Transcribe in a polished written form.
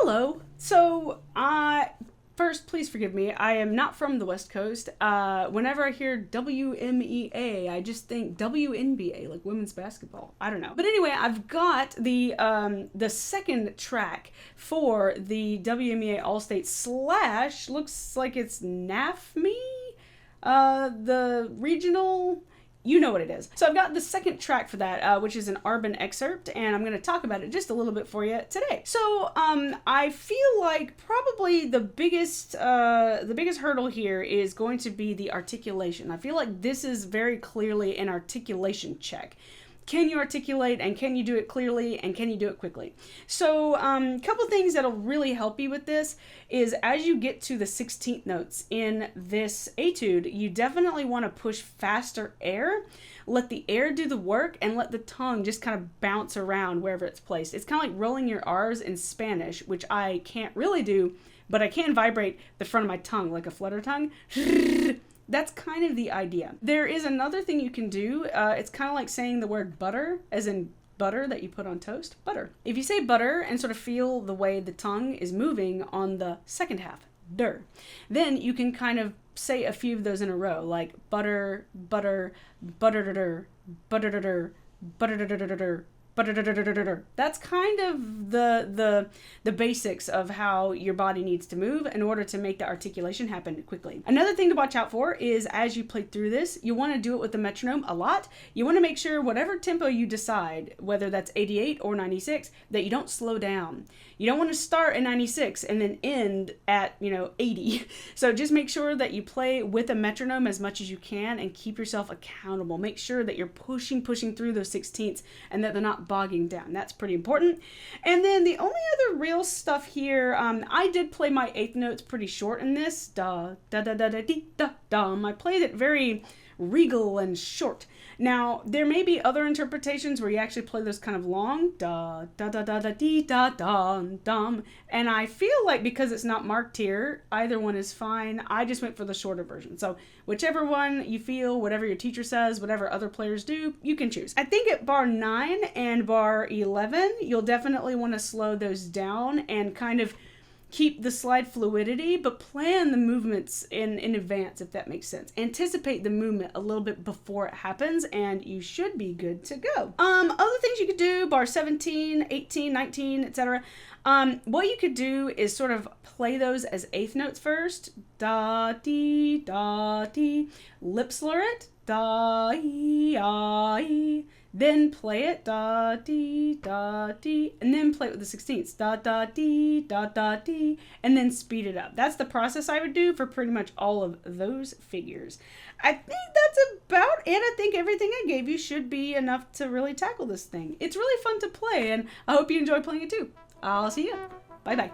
Hello. So, first, please forgive me. I am not from the West Coast. Whenever I hear WMEA, I just think WNBA, like women's basketball. I don't know. But anyway, I've got the second track for the WMEA All-State / looks like it's NafME, the regional. You know what it is. So I've got the second track for that, which is an Arban excerpt, and I'm going to talk about it just a little bit for you today. So I feel like probably the biggest hurdle here is going to be the articulation. I feel like this is very clearly an articulation check. Can you articulate, and can you do it clearly, and can you do it quickly? So a couple things that'll really help you with this is as you get to the 16th notes in this etude, you definitely want to push faster air, let the air do the work, and let the tongue just kind of bounce around wherever it's placed. It's kind of like rolling your R's in Spanish, which I can't really do, but I can vibrate the front of my tongue like a flutter tongue. That's kind of the idea. There is another thing you can do. It's kind of like saying the word butter, as in butter that you put on toast. Butter. If you say butter and sort of feel the way the tongue is moving on the second half, der, then you can kind of say a few of those in a row, like butter, butter, butter, butter, butter, butter. That's kind of the basics of how your body needs to move in order to make the articulation happen quickly. Another thing to watch out for is as you play through this, you want to do it with the metronome a lot. You want to make sure whatever tempo you decide, whether that's 88 or 96, that you don't slow down. You don't want to start at 96 and then end at, 80. So just make sure that you play with a metronome as much as you can and keep yourself accountable. Make sure that you're pushing through those 16ths and that they're not bogging down. That's pretty important. And then the only other real stuff here, I did play my eighth notes pretty short in this. Da, da, da, da, da, dee, da, dum. I played it very regal and short. Now, there may be other interpretations where you actually play those kind of long, da, da, da, da, da, dee, da, dum, dum. And I feel like because it's not marked here, either one is fine. I just went for the shorter version. So whichever one you feel, whatever your teacher says, whatever other players do, you can choose. I think at bar 9 and bar 11, you'll definitely want to slow those down and kind of keep the slide fluidity, but plan the movements in advance, if that makes sense. Anticipate the movement a little bit before it happens, and you should be good to go. Other things you could do, bar 17, 18, 19, etc. What you could do is sort of play those as eighth notes first. Da, dee, lip slur it. Da, ee, then play it, da, dee, and then play it with the 16ths, da, dee, and then speed it up. That's the process I would do for pretty much all of those figures. I think that's about it. I think everything I gave you should be enough to really tackle this thing. It's really fun to play, and I hope you enjoy playing it too. I'll see you. Bye-bye.